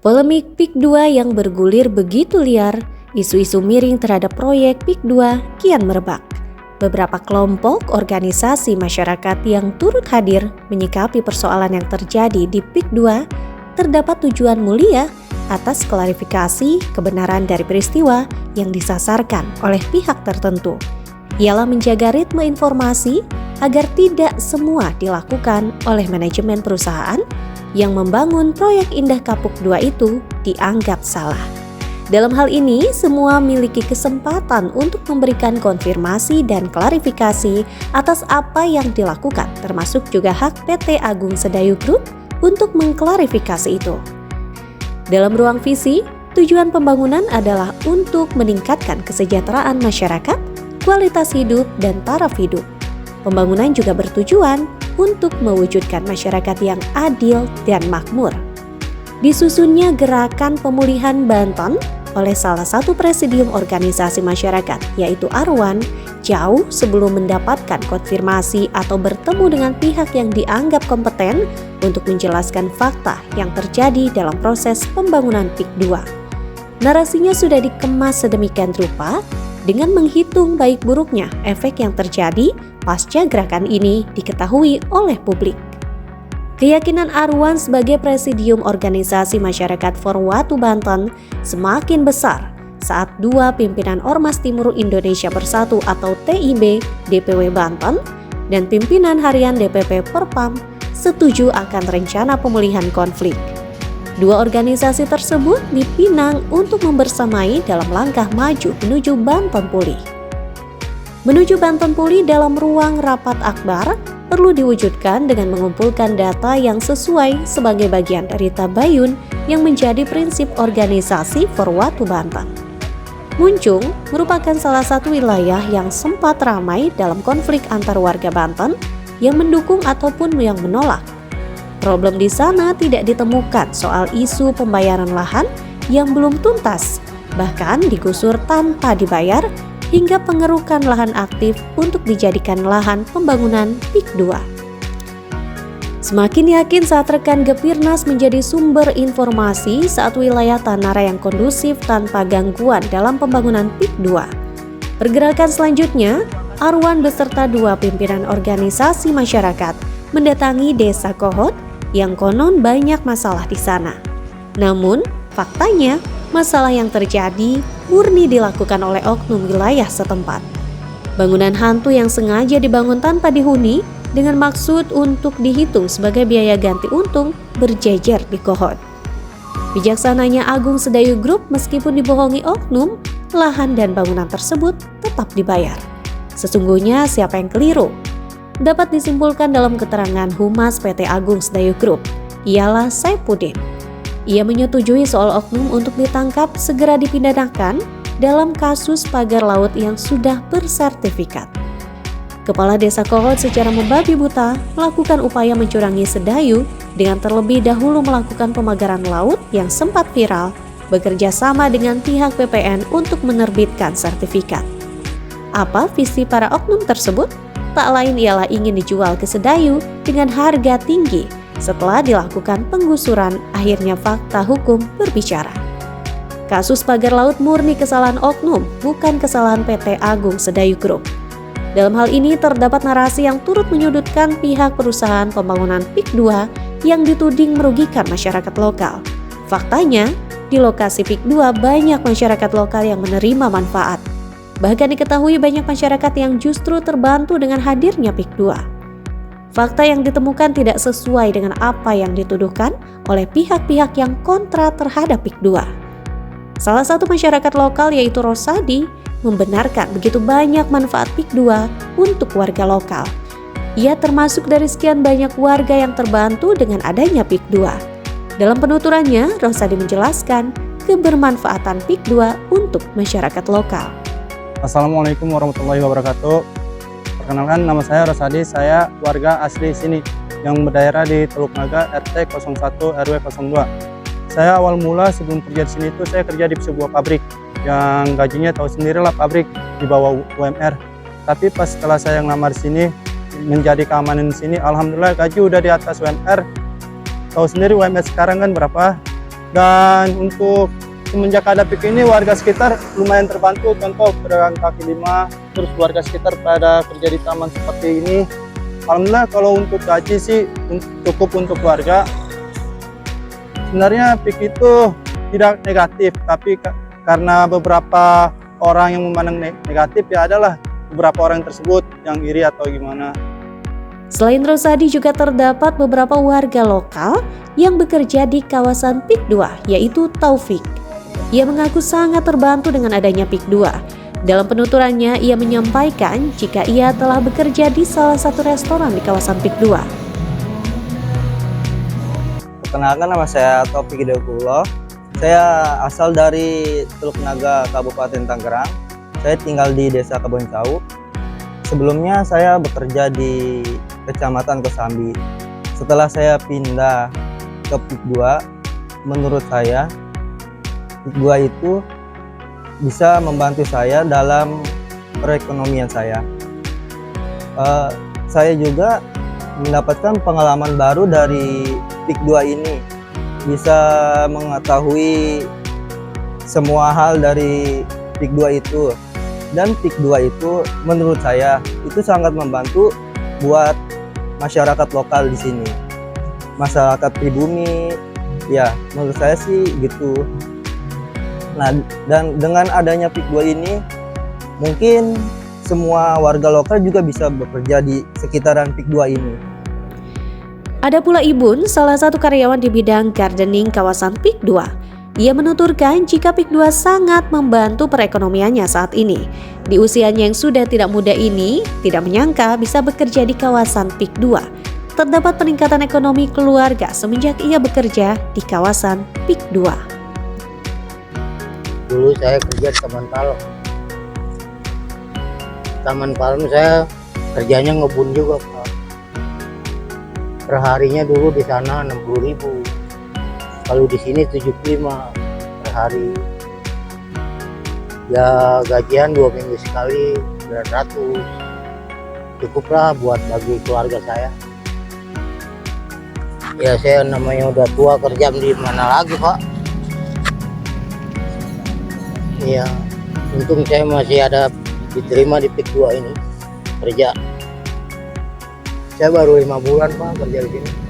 Polemik PIK 2 yang bergulir begitu liar, isu-isu miring terhadap proyek PIK 2 kian merebak. Beberapa kelompok organisasi masyarakat yang turut hadir menyikapi persoalan yang terjadi di PIK 2 terdapat tujuan mulia atas klarifikasi kebenaran dari peristiwa yang disasarkan oleh pihak tertentu. Ialah menjaga ritme informasi agar tidak semua dilakukan oleh manajemen perusahaan yang membangun proyek Indah Kapuk 2 itu dianggap salah. Dalam hal ini, semua memiliki kesempatan untuk memberikan konfirmasi dan klarifikasi atas apa yang dilakukan, termasuk juga hak PT Agung Sedayu Group untuk mengklarifikasi itu. Dalam ruang visi, tujuan pembangunan adalah untuk meningkatkan kesejahteraan masyarakat, kualitas hidup, dan taraf hidup. Pembangunan juga bertujuan untuk mewujudkan masyarakat yang adil dan makmur. Disusunnya gerakan pemulihan Banten oleh salah satu presidium organisasi masyarakat, yaitu Arwan, jauh sebelum mendapatkan konfirmasi atau bertemu dengan pihak yang dianggap kompeten untuk menjelaskan fakta yang terjadi dalam proses pembangunan PIK 2. Narasinya sudah dikemas sedemikian rupa dengan menghitung baik buruknya efek yang terjadi pasca gerakan ini diketahui oleh publik. Keyakinan Arwan sebagai presidium organisasi masyarakat Forwatu Banten semakin besar saat dua pimpinan Ormas Timur Indonesia Bersatu atau TIB DPW Banten dan pimpinan harian DPP Perpam setuju akan rencana pemulihan konflik. Dua organisasi tersebut dipinang untuk membersamai dalam langkah maju menuju Banten Pulih. Menuju Banten Pulih dalam ruang rapat akbar perlu diwujudkan dengan mengumpulkan data yang sesuai sebagai bagian dari tabayun yang menjadi prinsip organisasi Forwatu Banten. Muncung merupakan salah satu wilayah yang sempat ramai dalam konflik antar warga Banten yang mendukung ataupun yang menolak. Problem di sana tidak ditemukan soal isu pembayaran lahan yang belum tuntas, bahkan digusur tanpa dibayar, hingga pengerukan lahan aktif untuk dijadikan lahan pembangunan PIK 2. Semakin yakin saat rekan Gepirnas menjadi sumber informasi saat wilayah Tanara yang kondusif tanpa gangguan dalam pembangunan PIK 2. Pergerakan selanjutnya, Arwan beserta dua pimpinan organisasi masyarakat mendatangi Desa Kohot yang konon banyak masalah di sana. Namun, faktanya masalah yang terjadi murni dilakukan oleh oknum wilayah setempat. Bangunan hantu yang sengaja dibangun tanpa dihuni dengan maksud untuk dihitung sebagai biaya ganti untung berjejer di Kohot. Bijaksananya Agung Sedayu Group meskipun dibohongi oknum, lahan dan bangunan tersebut tetap dibayar. Sesungguhnya siapa yang keliru? Dapat disimpulkan dalam keterangan Humas PT Agung Sedayu Group, ialah Saifuddin. Ia menyetujui soal oknum untuk ditangkap segera dipidanakan dalam kasus pagar laut yang sudah bersertifikat. Kepala Desa Kohot secara membabi buta melakukan upaya mencurangi Sedayu dengan terlebih dahulu melakukan pemagaran laut yang sempat viral, bekerja sama dengan pihak PPN untuk menerbitkan sertifikat. Apa visi para oknum tersebut? Tak lain ialah ingin dijual ke Sedayu dengan harga tinggi. Setelah dilakukan penggusuran, akhirnya fakta hukum berbicara. Kasus pagar laut murni kesalahan oknum, bukan kesalahan PT Agung Sedayu Group. Dalam hal ini terdapat narasi yang turut menyudutkan pihak perusahaan pembangunan PIK 2 yang dituding merugikan masyarakat lokal. Faktanya, di lokasi PIK 2 banyak masyarakat lokal yang menerima manfaat. Bahkan diketahui banyak masyarakat yang justru terbantu dengan hadirnya PIK 2. Fakta yang ditemukan tidak sesuai dengan apa yang dituduhkan oleh pihak-pihak yang kontra terhadap PIK 2. Salah satu masyarakat lokal yaitu Rosadi membenarkan begitu banyak manfaat PIK 2 untuk warga lokal. Ia termasuk dari sekian banyak warga yang terbantu dengan adanya PIK 2. Dalam penuturannya, Rosadi menjelaskan kebermanfaatan PIK 2 untuk masyarakat lokal. Assalamualaikum warahmatullahi wabarakatuh. Perkenalkan, nama saya Rosadi, saya warga asli sini yang berdaerah di Teluk Naga RT 01 RW 02. Saya awal mula sebelum kerja di sini itu saya kerja di sebuah pabrik yang gajinya tahu sendirilah, pabrik di bawah UMR. Tapi pas setelah saya ngelamar di sini menjadi keamanan di sini, alhamdulillah gaji udah di atas UMR. Tahu sendiri UMR sekarang kan berapa? Dan untuk semenjak ada PIK ini warga sekitar lumayan terbantu, contoh pedagang kaki lima, terus warga sekitar pada kerja di taman seperti ini. Alhamdulillah kalau untuk gaji sih cukup untuk warga. Sebenarnya PIK itu tidak negatif, tapi karena beberapa orang yang memandang negatif, ya adalah beberapa orang tersebut yang iri atau gimana. Selain Rosadi juga terdapat beberapa warga lokal yang bekerja di kawasan PIK 2, yaitu Taufik. Ia mengaku sangat terbantu dengan adanya PIK 2. Dalam penuturannya, ia menyampaikan jika ia telah bekerja di salah satu restoran di kawasan PIK 2. Perkenalkan, nama saya Taufik Hidayatullah. Saya asal dari Teluk Naga, Kabupaten Tangerang. Saya tinggal di Desa Keboncau. Sebelumnya saya bekerja di Kecamatan Kosambi. Setelah saya pindah ke PIK 2, menurut saya PIK 2 itu bisa membantu saya dalam perekonomian saya. Saya juga mendapatkan pengalaman baru dari PIK 2 ini. Bisa mengetahui semua hal dari PIK 2 itu. Dan PIK 2 itu menurut saya itu sangat membantu buat masyarakat lokal di sini. Masyarakat pribumi, ya menurut saya sih gitu. Nah, dan dengan adanya PIK 2 ini, mungkin semua warga lokal juga bisa bekerja di sekitaran PIK 2 ini. Ada pula Ibun, salah satu karyawan di bidang gardening kawasan PIK 2. Ia menuturkan jika PIK 2 sangat membantu perekonomiannya saat ini. Di usianya yang sudah tidak muda ini, tidak menyangka bisa bekerja di kawasan PIK 2. Terdapat peningkatan ekonomi keluarga semenjak ia bekerja di kawasan PIK 2. Dulu saya kerja di Taman Palem. Taman Palem saya kerjanya ngebun juga, Pak. Perharinya dulu di sana 60.000. Kalau di sini 75 per hari. Ya gajian 2 minggu sekali 900. Cukuplah buat bagi keluarga saya. Ya saya namanya udah tua, kerja di mana lagi, Pak. Iya, untung saya masih ada diterima di PIK 2 ini kerja. Saya baru 5 bulan, Pak, kerja di sini.